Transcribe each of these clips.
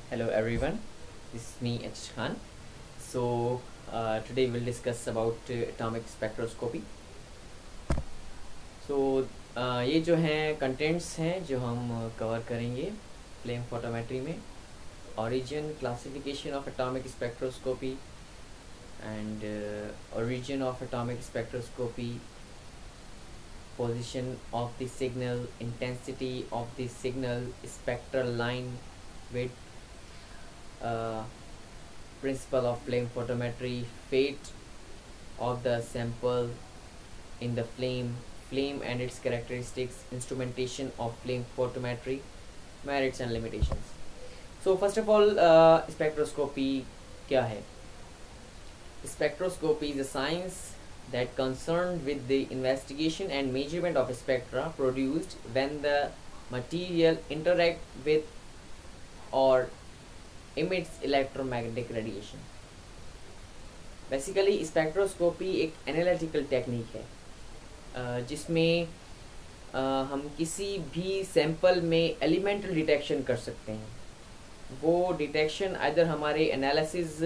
Hello everyone, this is me H Khan. Today we'll discuss about atomic spectroscopy. ये जो हैं contents हैं जो हम कवर करेंगे फ्लेम फोटोमेट्री में. Origin, classification of atomic spectroscopy and origin of atomic spectroscopy, position of the signal, intensity of the signal, spectral line width, principle of flame photometry, fate of the sample in the flame and its characteristics, instrumentation of flame photometry, merits and limitations. So first of all, spectroscopy क्या है? Spectroscopy is a science that concerned with the investigation and measurement of spectra produced when the material interact with or emits electromagnetic radiation. Basically spectroscopy एक analytical technique है जिसमें हम किसी भी sample में elemental detection कर सकते हैं. वो डिटेक्शन आइदर हमारे एनालिसिस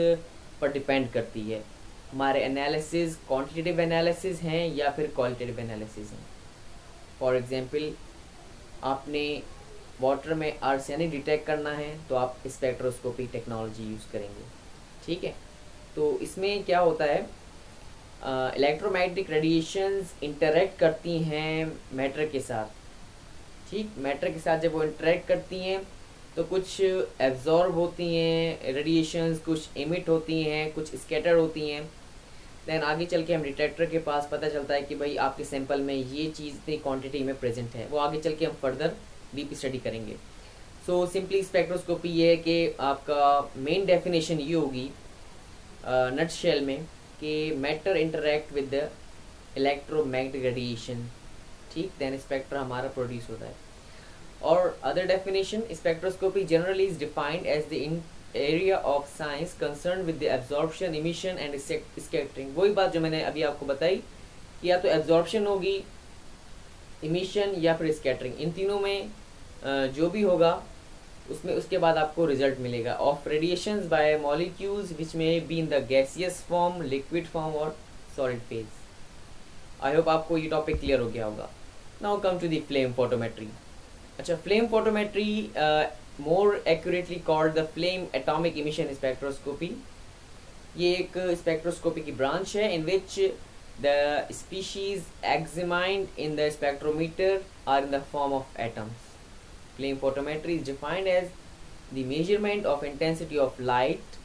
पर डिपेंड करती है. हमारे एनालिसिस क्वांटिटेटिव एनालिसिस हैं या फिर क्वालिटेटिव एनालिसिस हैं. फॉर एग्जांपल, आपने वाटर में आर्सेनिक डिटेक्ट करना है तो आप स्पेक्ट्रोस्कोपी टेक्नोलॉजी यूज़ करेंगे. ठीक है, तो इसमें क्या होता है, इलेक्ट्रोमैग्नेटिक रेडिएशंस इंटरेक्ट करती हैं मैटर के साथ. ठीक, मैटर के साथ जब वो इंटरेक्ट करती हैं तो कुछ एब्जॉर्ब होती हैं रेडिएशंस, कुछ इमिट होती हैं, कुछ स्कैटर होती हैं. देन आगे चल के हम डिटेक्टर के पास पता चलता है कि भाई आपके सैंपल में ये चीज़ इतनी क्वांटिटी में प्रेजेंट है. वो आगे चल के हम फर्दर डीप स्टडी करेंगे. सो सिंपली स्पेक्ट्रोस्कोपी ये है कि आपका मेन डेफिनेशन ये होगी नट शेल में कि matter interact with the electromagnetic radiation. ठीक, देन स्पेक्ट्रा हमारा प्रोड्यूस होता है. और other definition, spectroscopy generally is defined as the area of science concern with the absorption, emission and scattering. वही बात जो मैंने अभी आपको बताई कि या तो एब्जॉर्प्शन होगी, इमिशन या फिर स्कैटरिंग. इन तीनों में जो भी होगा उसमें उसके बाद आपको रिजल्ट मिलेगा of radiations by molecules which में be in the gaseous form, liquid form और सॉलिड फेज. आई होप आपको ये टॉपिक क्लियर हो गया होगा. Now come to the flame photometry. अच्छा, flame photometry more accurately called the flame atomic emission spectroscopy. ये एक स्पेक्ट्रोस्कोपी की ब्रांच है इन विच the species examined in the spectrometer are in the form of atoms. Flame photometry is defined as the measurement of intensity of light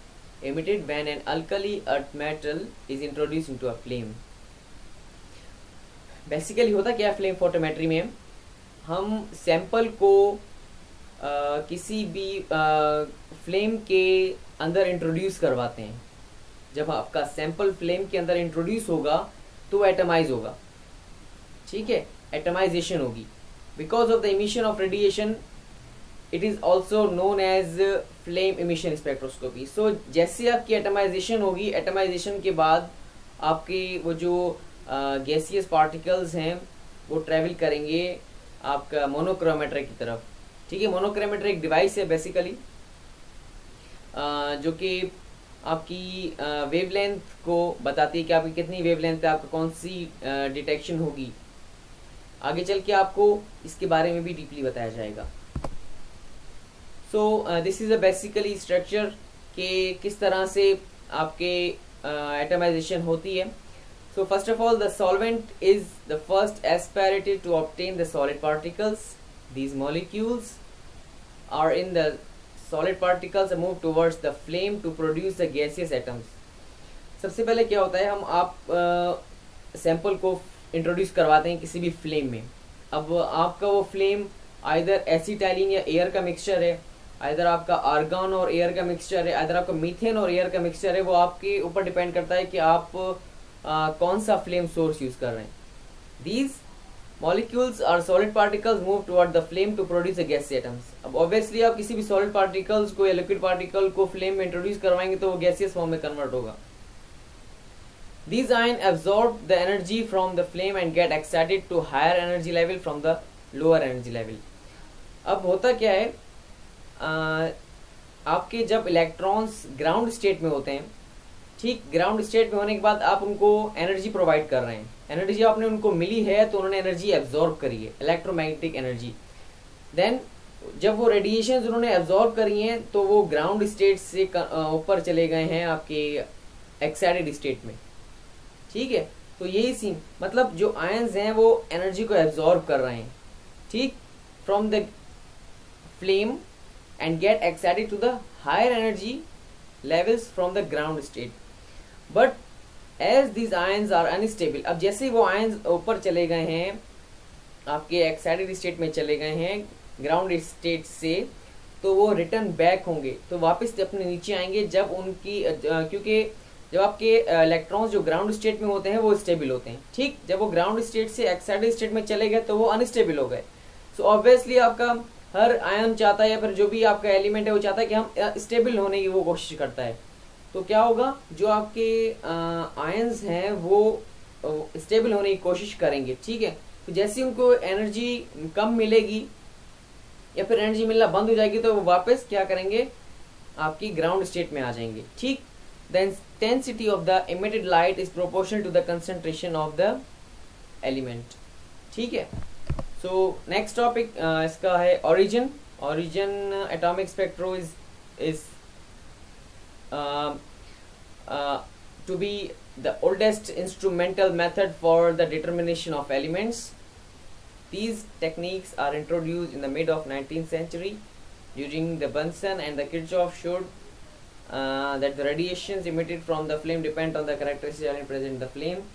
emitted when an alkali earth metal is introduced into a flame. Basically होता क्या है flame photometry में, हम sample को किसी भी flame के अंदर इंट्रोड्यूस करवाते हैं. जब आपका सैंपल फ्लेम के अंदर इंट्रोड्यूस होगा तो एटमाइज होगा. ठीक है, एटमाइजेशन होगी. Because of the emission of radiation it is also known as flame emission spectroscopy. So जैसे आपकी एटमाइजेशन होगी, एटमाइजेशन के बाद आपके वो जो गैसियस पार्टिकल्स हैं वो ट्रेवल करेंगे आपका मोनोक्रोमेटर की तरफ. ठीक है, मोनोक्रोमेटर एक डिवाइस है बेसिकली जो कि आपकी वेवलेंथ को बताती है कि आपकी कितनी वेवलेंथ है, आपका कौन सी डिटेक्शन होगी. आगे चल के आपको इसके बारे में भी डीपली बताया जाएगा. So this is a basically structure के किस तरह से आपके एटमाइजेशन होती है. So first of all the solvent is the first aspirated to obtain the solid particles. These molecules are in the solid particles move towards the flame to produce the gaseous atoms. सबसे पहले क्या होता है, हम आप sample को introduce करवाते हैं किसी भी फ्लेम में. अब आपका वो फ्लेम आइदर एसिटाइलिन या एयर का मिक्सचर है, आइदर आपका आर्गन और एयर का मिक्सचर है, आइदर आपका मीथेन और एयर का मिक्सचर है. वो आपके ऊपर डिपेंड करता है कि आप कौन सा फ्लेम सोर्स यूज कर रहे हैं. These molecules or solid particles move toward the flame to produce the gaseous atoms. अब obviously आप किसी भी solid particles को या liquid particle को flame में introduce करवाएंगे तो वो gaseous form में convert होगा. These ions absorb the energy from the flame and get excited to higher energy level from the lower energy level. अब होता क्या है, आपके जब इलेक्ट्रॉन्स ग्राउंड स्टेट में होते हैं, ठीक, ग्राउंड स्टेट में होने के बाद आप उनको एनर्जी प्रोवाइड कर रहे हैं, एनर्जी आपने उनको मिली है तो उन्होंने एनर्जी एब्जॉर्ब करी है, इलेक्ट्रोमैग्नेटिक एनर्जी। देन जब वो रेडिएशन उन्होंने एब्जॉर्ब करी हैं तो वो ग्राउंड स्टेट से ऊपर चले गए हैं आपके एक्साइटेड स्टेट में, ठीक है। तो यही सीन, मतलब जो आयंस हैं वो एनर्जी को एब्जॉर्ब कर रहे हैं, ठीक, from the flame and get excited to the higher energy levels from the ground state, but as these ions are unstable, अब जैसे वो आयंस ऊपर चले गए हैं, आपके एक्साइटेड स्टेट में चले गए हैं ग्राउंड स्टेट से, तो वो रिटर्न बैक होंगे, तो वापस अपने नीचे आएंगे जब उनकी क्योंकि जब आपके इलेक्ट्रॉन्स जो ग्राउंड स्टेट में होते हैं वो स्टेबल होते हैं, ठीक, जब वो ग्राउंड स्टेट से एक्साइटेड स्टेट में चले गए तो वो अनस्टेबल हो गए। सो ऑब्वियसली आपका हर आयन चाहता है या फिर जो भी आपका एलिमेंट है वो चाहता है कि हम स्टेबल होने की वो कोशिश करता है, तो क्या होगा, जो आपके आयंस हैं वो स्टेबल होने की कोशिश करेंगे, ठीक है। तो जैसे उनको एनर्जी कम मिलेगी या फिर एनर्जी मिलना बंद हो जाएगी तो वो वापस क्या करेंगे, आपकी ग्राउंड स्टेट में आ जाएंगे, ठीक। The intensity of the emitted light is proportional to the concentration of the element, ठीक है। सो नेक्स्ट टॉपिक इसका है origin. Origin atomic spectro is to be the oldest instrumental method for the determination of elements. These techniques are introduced in the mid of 19th century during the Bunsen and the Kirchhoff showed that the radiations emitted from the flame depend on the characteristics element present in the flame.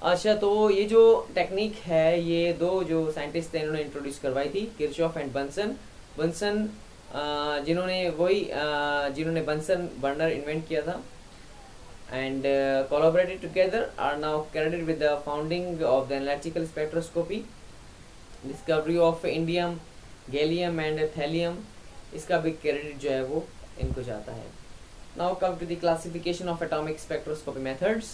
अच्छा, तो ये जो technique है ये दो जो scientist थे इन्होंने इंट्रोड्यूस करवाई थी, किर्चॉफ एंड बंसन। बंसन जिन्होंने बंसन बर्नर इन्वेंट किया था, and collaborated together are now credited with the founding of the analytical spectroscopy, discovery of indium, gallium and thallium, इसका भी क्रेडिट जो है वो इनको जाता है। Now come to the classification of atomic spectroscopy methods.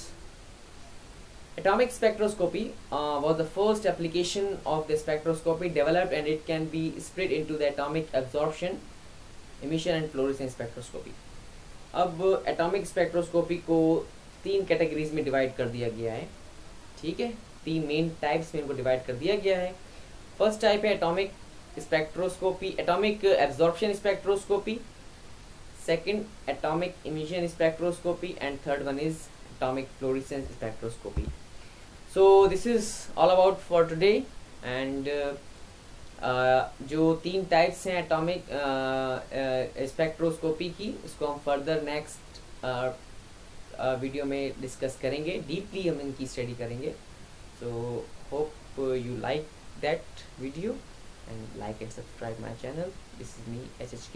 Atomic spectroscopy was the first application of the spectroscopy developed, and it can be split into the atomic absorption, emission and fluorescence spectroscopy. अब atomic spectroscopy को 3 categories में divide कर दिया गया है, ठीक है, 3 main types में इनको डिवाइड कर दिया गया है। फर्स्ट टाइप है atomic spectroscopy, atomic absorption spectroscopy, second atomic emission spectroscopy and third one is atomic fluorescence spectroscopy. So this is all about for today, and जो 3 टाइप्स हैं एटॉमिक स्पेक्ट्रोस्कोपी की, उसको हम फर्दर नेक्स्ट वीडियो में discuss करेंगे, deeply हम इनकी study करेंगे। So hope you like that video and like and subscribe my channel. This is me HHK।